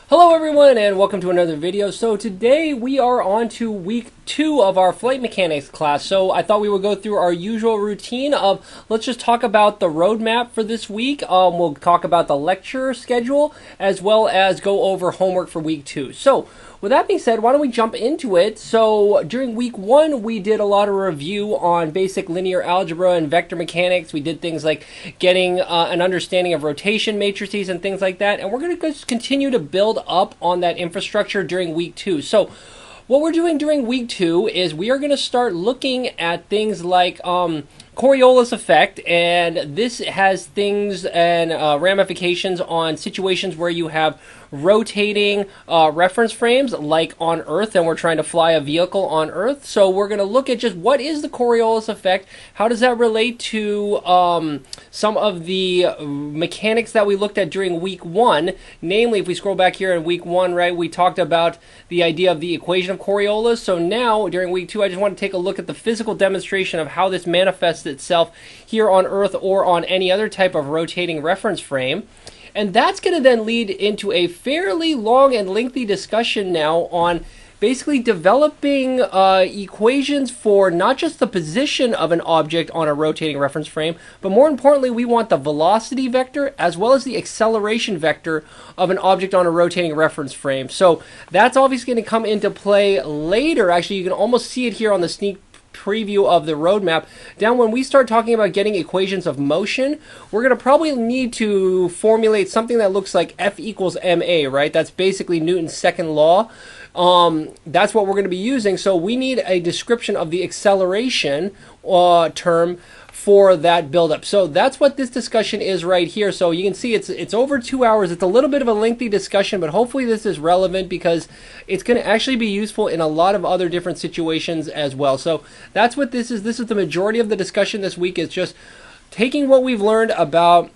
Hello everyone and welcome to another video. So today we are on to week 2 of our flight mechanics class. So I thought we would go through our usual routine of let's just talk about the roadmap for this week. We'll talk about the lecture schedule as well as go over homework for week 2. So with that being said, why don't we jump into it? So during week 1, we did a lot of review on basic linear algebra and vector mechanics. We did things like getting an understanding of rotation matrices and things like that. And we're going to continue to build up on that infrastructure during week 2. So what we're doing during week 2 is we are going to start looking at things like Coriolis effect, and this has things and ramifications on situations where you have rotating reference frames like on Earth and we're trying to fly a vehicle on Earth. So we're going to look at just what is the Coriolis effect, how does that relate to some of the mechanics that we looked at during week 1. Namely, if we scroll back here in week 1, right, we talked about the idea of the equation of Coriolis. So now during week 2, I just want to take a look at the physical demonstration of how this manifests itself here on Earth or on any other type of rotating reference frame. And that's going to then lead into a fairly long and lengthy discussion now on basically developing equations for not just the position of an object on a rotating reference frame, but more importantly, we want the velocity vector as well as the acceleration vector of an object on a rotating reference frame. So that's obviously going to come into play later. Actually, you can almost see it here on the sneak preview of the roadmap. Down when we start talking about getting equations of motion, we're going to probably need to formulate something that looks like F equals ma, right? That's basically Newton's second law. That's what we're going to be using. So we need a description of the acceleration term for that buildup. So that's what this discussion is right here. So you can see it's over 2 hours. It's a little bit of a lengthy discussion, but hopefully this is relevant because it's going to actually be useful in a lot of other different situations as well. So that's what this is. This is the majority of the discussion this week, is just taking what we've learned about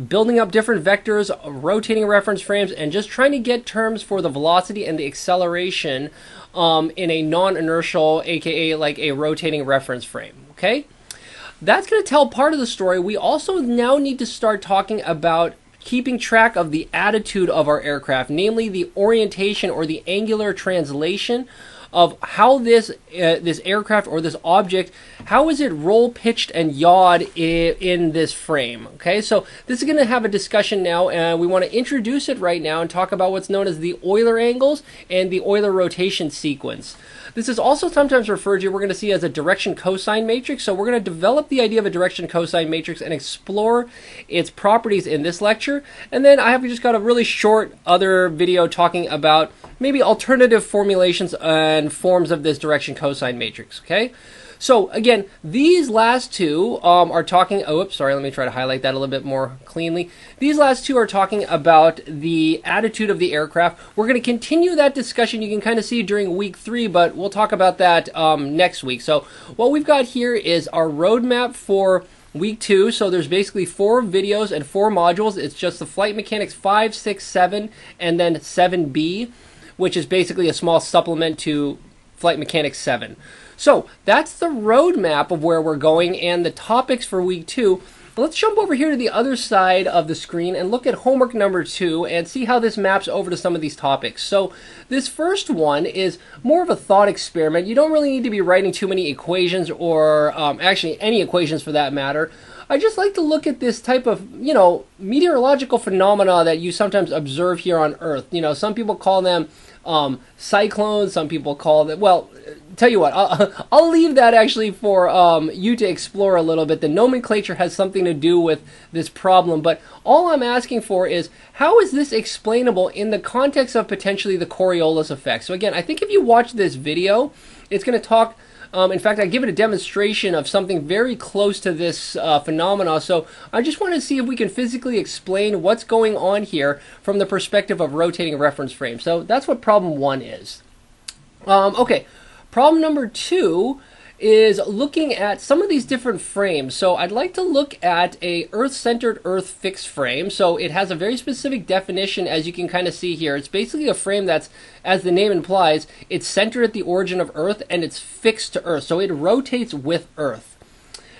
building up different vectors, rotating reference frames, and just trying to get terms for the velocity and the acceleration in a non-inertial, aka like a rotating reference frame. Okay? That's going to tell part of the story. We also now need to start talking about keeping track of the attitude of our aircraft, namely the orientation or the angular translation of how this aircraft or this object, how is it roll, pitched, and yawed in this frame. Okay, so this is going to have a discussion now, and we want to introduce it right now and talk about what's known as the Euler angles and the Euler rotation sequence. This is also sometimes referred to, we're going to see, as a direction cosine matrix. So we're going to develop the idea of a direction cosine matrix and explore its properties in this lecture. And then I have just got a really short other video talking about maybe alternative formulations and forms of this direction cosine matrix. Okay. So again, these last two are talking, sorry, let me try to highlight that a little bit more cleanly. These last two are talking about the attitude of the aircraft. We're going to continue that discussion. You can kind of see during week 3, but we'll talk about that next week. So what we've got here is our roadmap for week 2. So there's basically 4 videos and 4 modules. It's just the flight mechanics 5, 6, 7, and then 7B, which is basically a small supplement to flight mechanics 7. So that's the roadmap of where we're going and the topics for week 2. But let's jump over here to the other side of the screen and look at homework number 2 and see how this maps over to some of these topics. So this first one is more of a thought experiment. You don't really need to be writing too many equations or actually any equations for that matter. I just like to look at this type of, meteorological phenomena that you sometimes observe here on Earth. Some people call them cyclones, some people call them, well, tell you what, I'll leave that actually for you to explore a little bit. The nomenclature has something to do with this problem, but all I'm asking for is, how is this explainable in the context of potentially the Coriolis effect? So again, I think if you watch this video, it's going to talk, in fact, I give it a demonstration of something very close to this phenomena. So I just want to see if we can physically explain what's going on here from the perspective of rotating reference frames. So that's what problem 1 is. Okay, problem number 2 is looking at some of these different frames. So I'd like to look at a Earth-centered, Earth-fixed frame. So it has a very specific definition, as you can kind of see here. It's basically a frame that's, as the name implies, it's centered at the origin of Earth and it's fixed to Earth. So it rotates with Earth.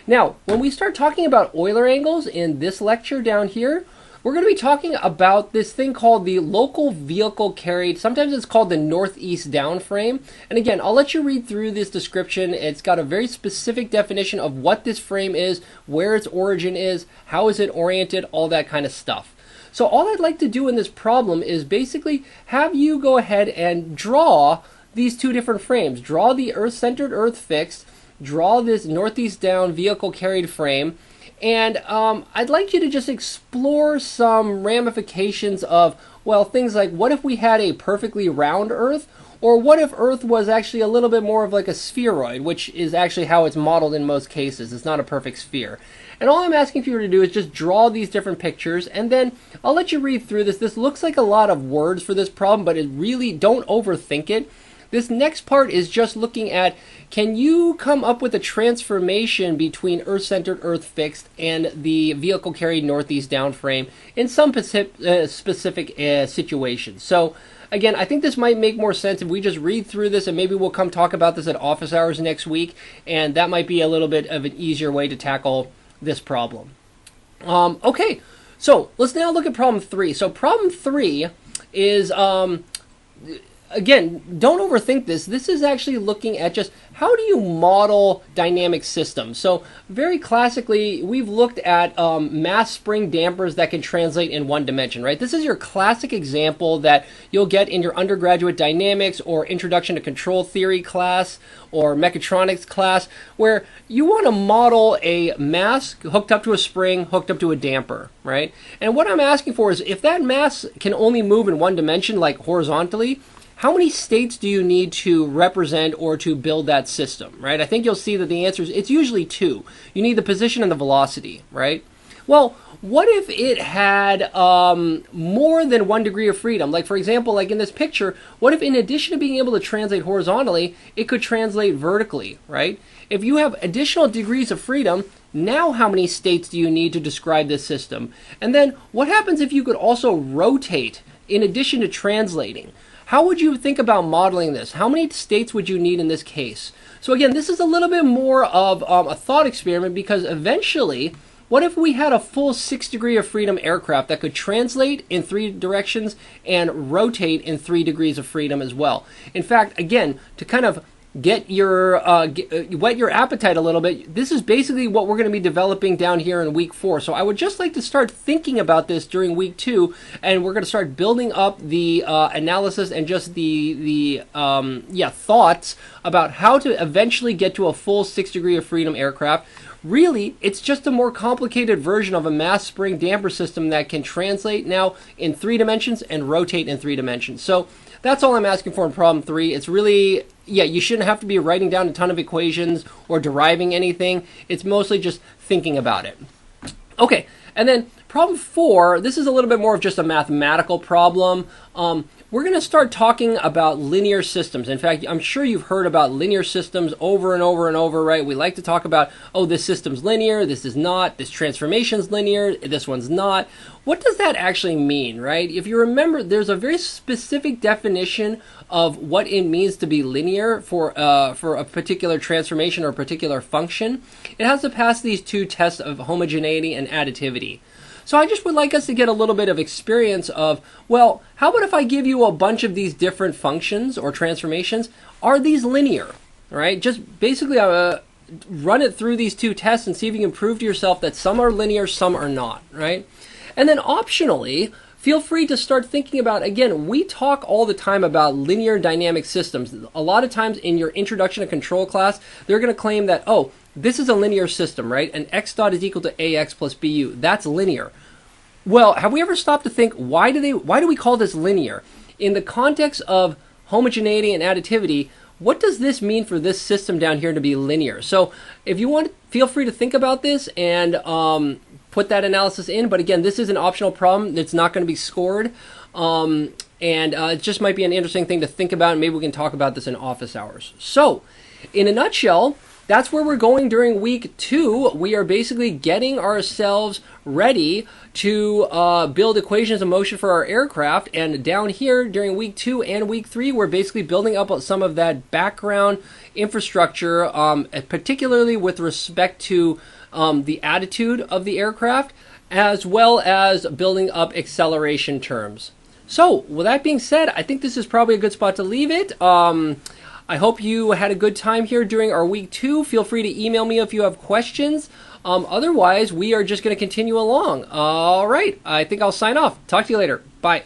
Now, when we start talking about Euler angles in this lecture down here, we're going to be talking about this thing called the local vehicle carried. Sometimes it's called the northeast down frame. And again, I'll let you read through this description. It's got a very specific definition of what this frame is, where its origin is, how is it oriented, all that kind of stuff. So all I'd like to do in this problem is basically have you go ahead and draw these two different frames. Draw the earth-centered, earth-fixed, draw this northeast down vehicle carried frame, and I'd like you to just explore some ramifications of, well, things like what if we had a perfectly round Earth, or what if Earth was actually a little bit more of like a spheroid, which is actually how it's modeled in most cases. It's not a perfect sphere. And all I'm asking for you to do is just draw these different pictures, and then I'll let you read through this. This looks like a lot of words for this problem, but it really, don't overthink it. This next part is just looking at, can you come up with a transformation between Earth-centered, Earth-fixed, and the vehicle-carried northeast down frame in some specific situations. So again, I think this might make more sense if we just read through this, and maybe we'll come talk about this at office hours next week, and that might be a little bit of an easier way to tackle this problem. Okay, so let's now look at problem 3. So problem 3 is... again, don't overthink this. This is actually looking at just how do you model dynamic systems. So very classically, we've looked at mass spring dampers that can translate in one dimension, right? This is your classic example that you'll get in your undergraduate dynamics or introduction to control theory class or mechatronics class, where you want to model a mass hooked up to a spring, hooked up to a damper, right? And what I'm asking for is if that mass can only move in one dimension, like horizontally, how many states do you need to represent or to build that system, right? I think you'll see that the answer is, it's usually 2. You need the position and the velocity, right? Well, what if it had more than 1 degree of freedom? Like, for example, like in this picture, what if in addition to being able to translate horizontally, it could translate vertically, right? If you have additional degrees of freedom, now how many states do you need to describe this system? And then what happens if you could also rotate in addition to translating? How would you think about modeling this? How many states would you need in this case? So again, this is a little bit more of a thought experiment, because eventually, what if we had a full 6 degree of freedom aircraft that could translate in 3 directions and rotate in 3 degrees of freedom as well? In fact, again, to kind of get your whet your appetite a little bit, this is basically what we're going to be developing down here in week 4. So I would just like to start thinking about this during week 2, and we're going to start building up the analysis and just the thoughts about how to eventually get to a full 6 degree of freedom aircraft. Really, it's just a more complicated version of a mass spring damper system that can translate now in 3 dimensions and rotate in 3 dimensions. So that's all I'm asking for in problem 3. It's really, you shouldn't have to be writing down a ton of equations or deriving anything. It's mostly just thinking about it. Okay, and then problem 4, this is a little bit more of just a mathematical problem. We're going to start talking about linear systems. In fact, I'm sure you've heard about linear systems over and over and over, right? We like to talk about, oh, this system's linear, this is not, this transformation's linear, this one's not. What does that actually mean, right? If you remember, there's a very specific definition of what it means to be linear for a particular transformation or a particular function. It has to pass these 2 tests of homogeneity and additivity. So I just would like us to get a little bit of experience of, well, how about if I give you a bunch of these different functions or transformations? Are these linear, right? Just basically run it through these 2 tests and see if you can prove to yourself that some are linear, some are not, right? And then optionally, feel free to start thinking about, again, we talk all the time about linear dynamic systems. A lot of times in your introduction to control class, they're going to claim that, oh, this is a linear system, right? And x dot is equal to ax plus bu. That's linear. Well, have we ever stopped to think, why do we call this linear? In the context of homogeneity and additivity, what does this mean for this system down here to be linear? So if you want, feel free to think about this and put that analysis in. But again, this is an optional problem. It's not going to be scored. And it just might be an interesting thing to think about. And maybe we can talk about this in office hours. So in a nutshell, that's where we're going during week 2. We are basically getting ourselves ready to build equations of motion for our aircraft. And down here during week 2 and week 3, we're basically building up some of that background infrastructure, particularly with respect to the attitude of the aircraft, as well as building up acceleration terms. So, with that being said, I think this is probably a good spot to leave it. I hope you had a good time here during our week 2. Feel free to email me if you have questions. Otherwise, we are just going to continue along. All right, I think I'll sign off. Talk to you later. Bye.